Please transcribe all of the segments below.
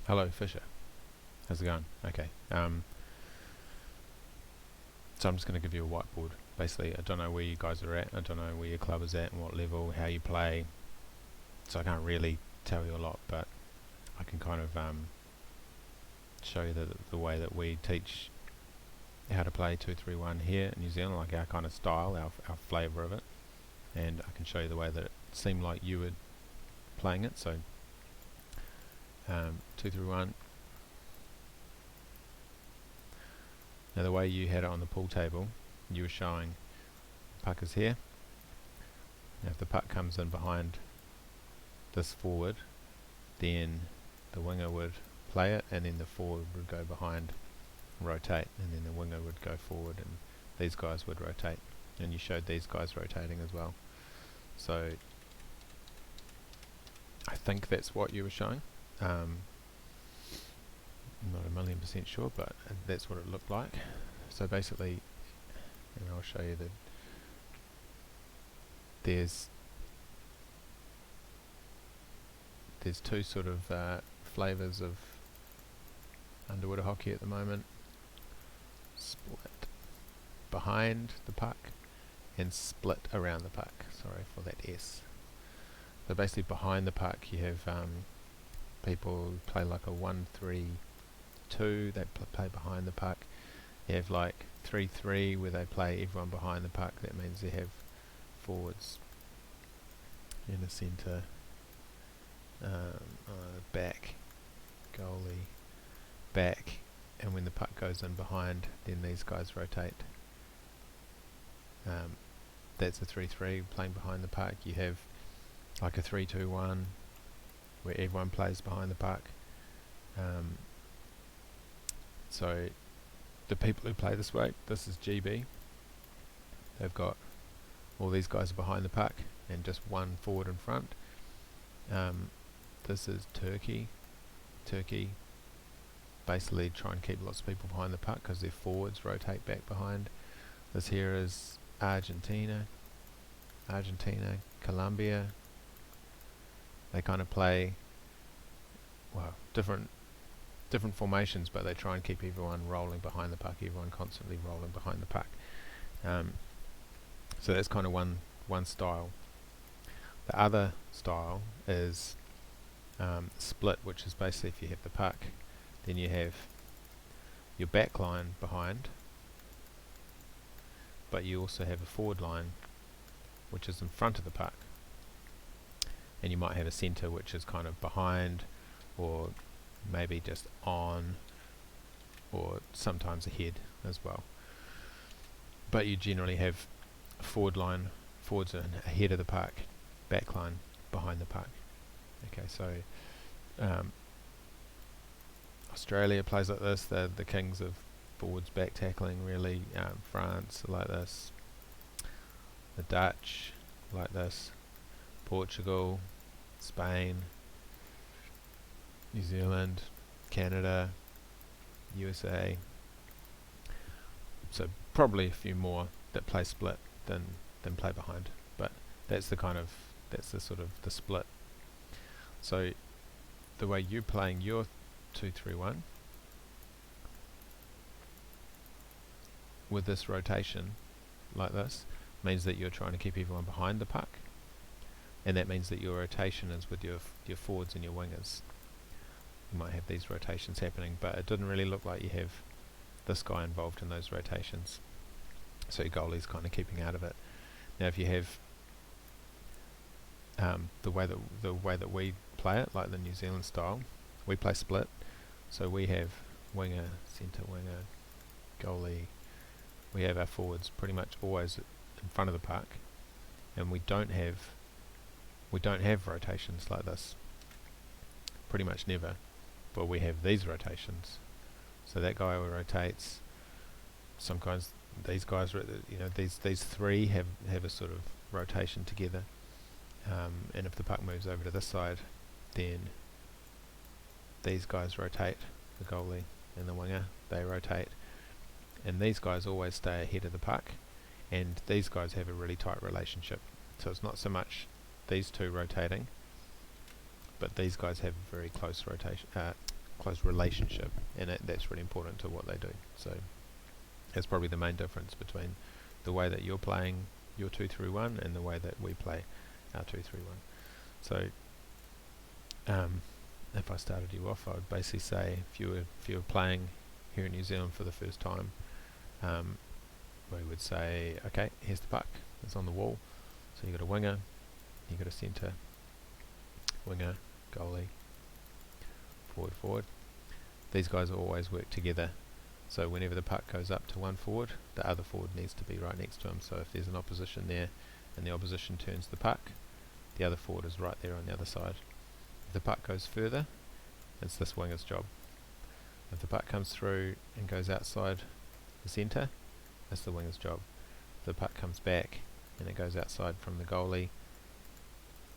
Hello, Fisher. How's it going? Okay. So I'm just going to give you a whiteboard. Basically, I don't know where you guys are at. I don't know where your club is at and what level, how you play. So I can't really tell you a lot, but I can kind of show you the way that we teach how to play 2-3-1 here in New Zealand, like our kind of style, our flavour of it. And I can show you the way that it seemed like you were playing it. So 2-3-1. Now the way you had it on the pool table, you were showing puck is here. Now if the puck comes in behind this forward, then the winger would play it, and then the forward would go behind, rotate, and then the winger would go forward, and these guys would rotate. And you showed these guys rotating as well. So I think that's what you were showing. I'm not 1,000,000% sure, but that's what it looked like. So basically, and I'll show you that there's two sort of flavours of underwater hockey at the moment. Split behind the puck and split around the puck. Sorry for that S. So basically behind the puck you have people play like a 1-3-2, they play behind the puck. You have like 3-3 where they play everyone behind the puck. That means they have forwards in the centre, back, goalie, back, and when the puck goes in behind, then these guys rotate. That's a 3-3 playing behind the puck. You have like a 3-2-1 where everyone plays behind the puck. So the people who play this way, this is GB. They've got all these guys behind the puck and just one forward in front. This is Turkey. Turkey basically try and keep lots of people behind the puck because their forwards rotate back behind. This here is Argentina, Colombia. They kind of play, well, different formations, but they try and keep everyone rolling behind the puck, everyone constantly rolling behind the puck. So that's kind of one style. The other style is split, which is basically if you have the puck, then you have your back line behind, but you also have a forward line which is in front of the puck, and you might have a centre which is kind of behind, or maybe just on, or sometimes ahead as well. But you generally have a forwards ahead of the puck, back line behind the puck. Okay, so Australia plays like this. They're the kings of forwards back tackling, really. France like this. The Dutch like this. Portugal, Spain, New Zealand, Canada, USA. So probably a few more that play split than play behind, but that's the sort of the split. So the way you're playing your 2-3-1 with this rotation like this means that you're trying to keep everyone behind the puck, and that means that your rotation is with your forwards and your wingers. You might have these rotations happening, but it didn't really look like you have this guy involved in those rotations, so your goalie's kind of keeping out of it. Now if you have the way that we play it, like the New Zealand style, we play split, so we have winger, centre winger, goalie. We have our forwards pretty much always in front of the puck, and we don't have rotations like this, pretty much never, but we have these rotations. So that guy rotates. Sometimes these guys, these three have a sort of rotation together, and if the puck moves over to this side, then these guys rotate, the goalie and the winger, they rotate, and these guys always stay ahead of the puck, and these guys have a really tight relationship. So it's not so much these two rotating, but these guys have a very close close relationship, and that's really important to what they do. So that's probably the main difference between the way that you're playing your 2-3-1 and the way that we play our 2-3-1. So if I started you off, I would basically say if you were playing here in New Zealand for the first time, we would say, okay, here's the puck, it's on the wall. So you've got a winger, you've got a centre, winger, goalie, forward. These guys always work together. So whenever the puck goes up to one forward, the other forward needs to be right next to him. So if there's an opposition there and the opposition turns the puck, the other forward is right there on the other side. If the puck goes further, it's this winger's job. If the puck comes through and goes outside the centre, it's the winger's job. If the puck comes back and it goes outside from the goalie,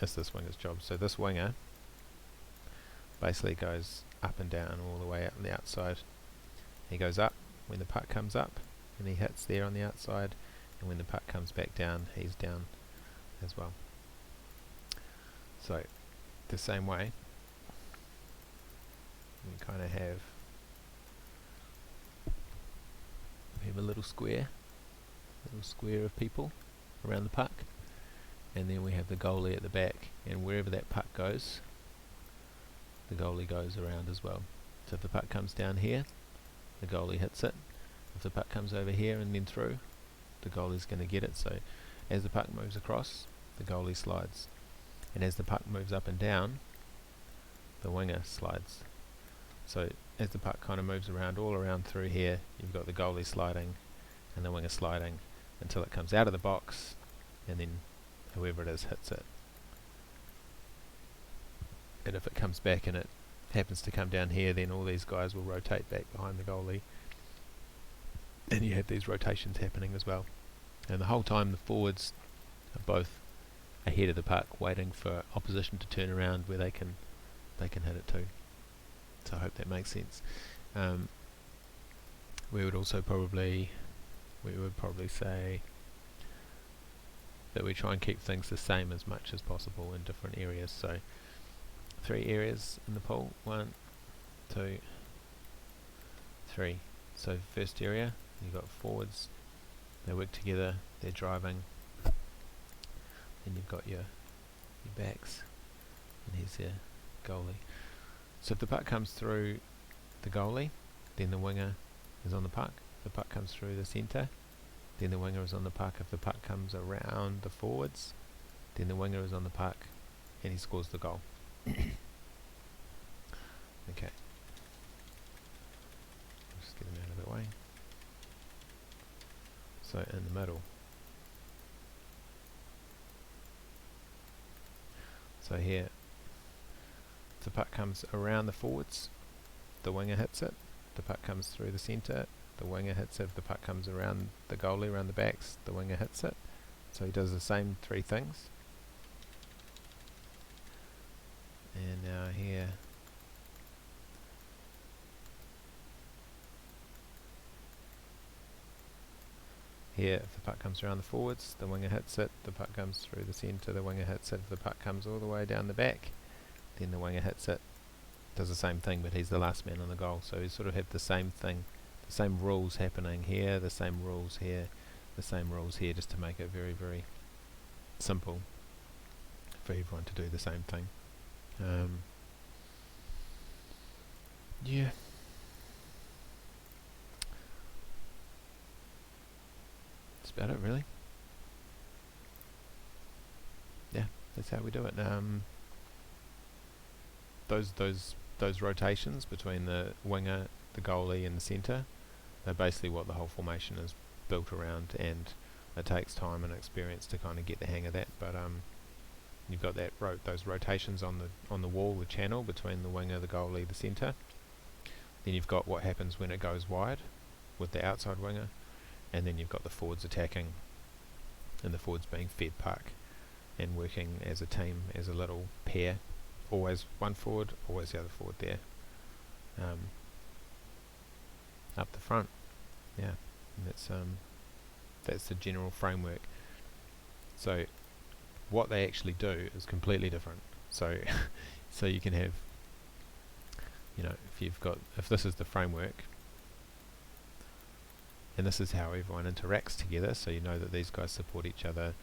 it's this winger's job. So this winger basically goes up and down all the way out on the outside. He goes up when the puck comes up and he hits there on the outside, and when the puck comes back down, he's down as well. So the same way, we kind of have a little square of people around the puck, and then we have the goalie at the back, and wherever that puck goes, the goalie goes around as well. So if the puck comes down here, the goalie hits it. If the puck comes over here and then through, the goalie's going to get it. So as the puck moves across, the goalie slides, and as the puck moves up and down, the winger slides. So as the puck kind of moves around, all around through here, you've got the goalie sliding and the winger sliding until it comes out of the box, and then whoever it is hits it. And if it comes back and it happens to come down here, then all these guys will rotate back behind the goalie, and you have these rotations happening as well. And the whole time the forwards are both ahead of the puck, waiting for opposition to turn around where they can hit it too. So I hope that makes sense. We would probably say that we try and keep things the same as much as possible in different areas. So 3 areas in the pool, 1, 2, 3. So first area, you've got forwards, they work together, they're driving. Then you've got your backs, and here's your goalie. So if the puck comes through the goalie, then the winger is on the puck. If the puck comes through the centre, then the winger is on the puck. If the puck comes around the forwards, then the winger is on the puck, and he scores the goal. Okay. Just get them out of the way. So in the middle. So here, if the puck comes around the forwards, the winger hits it. If the puck comes through the centre, the winger hits it. If the puck comes around the goalie, around the backs, the winger hits it. So he does the same 3 things. And now here, if the puck comes around the forwards, the winger hits it. The puck comes through the centre, the winger hits it. If the puck comes all the way down the back, then the winger hits it. Does the same thing, but he's the last man on the goal. So we sort of have the same thing, the same rules happening here, the same rules here, the same rules here, just to make it very, very simple for everyone to do the same thing. Yeah. That's about it, really. Yeah, that's how we do it. Those rotations between the winger, the goalie, and the centre, they're basically what the whole formation is built around, and it takes time and experience to kind of get the hang of that. But you've got those rotations on the wall, the channel between the winger, the goalie, the centre. Then you've got what happens when it goes wide with the outside winger, and then you've got the forwards attacking, and the forwards being fed puck and working as a team, as a little pair. Always one forward, always the other forward there. Up the front, yeah. And that's the general framework. So what they actually do is completely different. So so you can have if this is the framework, and this is how everyone interacts together, so you know that these guys support each other,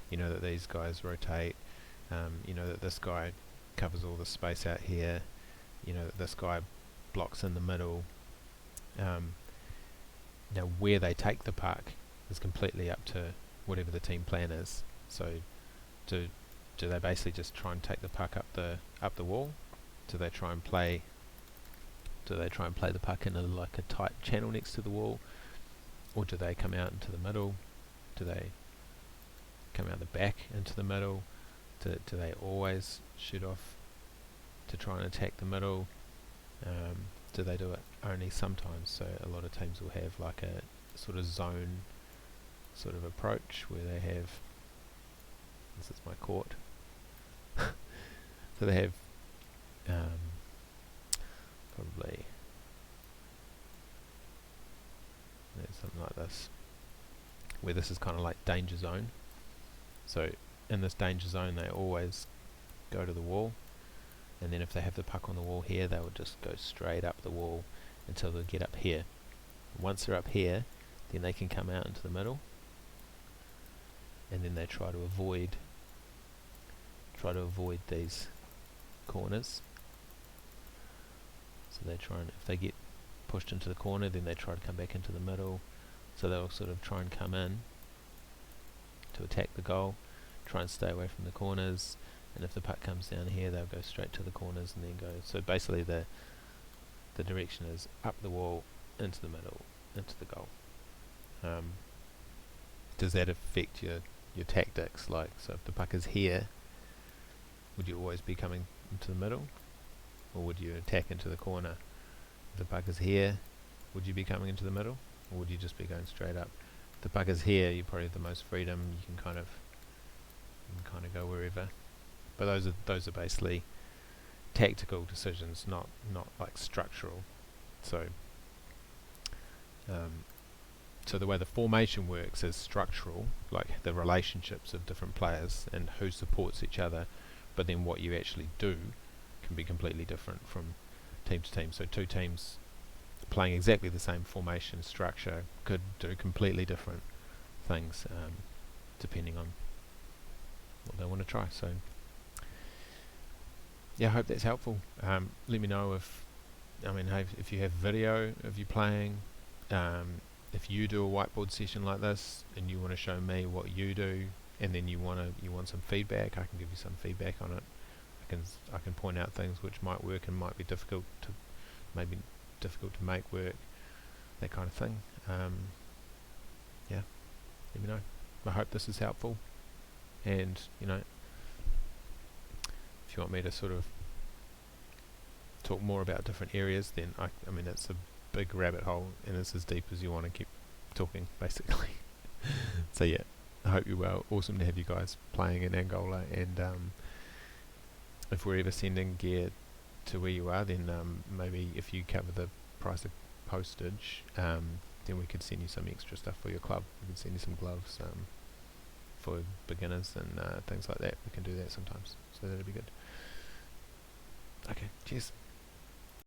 you know that these guys rotate, you know that this guy covers all the space out here, you know that this guy blocks in the middle. Now where they take the puck is completely up to whatever the team plan is. So do they basically just try and take the puck up the wall? Do they try and play the puck in like a tight channel next to the wall? Or do they come out into the middle? Do they come out the back into the middle? Do they always shoot off to try and attack the middle? Do they do it only sometimes? So a lot of teams will have like a sort of zone sort of approach where they have, this is my court, so they have probably something like this, where this is kind of like danger zone. So in this danger zone they always go to the wall, and then if they have the puck on the wall here, they will just go straight up the wall until they get up here. Once they're up here, then they can come out into the middle, and then they try to avoid these corners. So they try and, if they get pushed into the corner, then they try to come back into the middle. So they'll sort of try and come in to attack the goal, try and stay away from the corners, and if the puck comes down here, they'll go straight to the corners and then go. So basically the direction is up the wall, into the middle, into the goal. Does that affect your tactics? Like, so if the puck is here, would you always be coming into the middle, or would you attack into the corner? If the puck is here, would you be coming into the middle, or would you just be going straight up? If the puck is here, you probably have the most freedom. You can kind of go wherever. But those are basically tactical decisions, not like structural. So so the way the formation works is structural, like the relationships of different players and who supports each other, but then what you actually do can be completely different from team to team. So two teams playing exactly the same formation structure could do completely different things depending on what they want to try. So yeah, I hope that's helpful. Let me know if you have video of you playing, if you do a whiteboard session like this and you want to show me what you do, and then you want some feedback, I can give you some feedback on it. I can point out things which might work and might be difficult to make work, that kind of thing. Yeah, let me know. I hope this is helpful, and if you want me to sort of talk more about different areas, then I mean it's a big rabbit hole and it's as deep as you want to keep talking, basically. So yeah, I hope you're well. Awesome to have you guys playing in Angola, and if we're ever sending gear to where you are, then maybe if you cover the price of postage, then we could send you some extra stuff for your club. We could send you some gloves for beginners and things like that. We can do that sometimes, so that'd be good. Okay, cheers.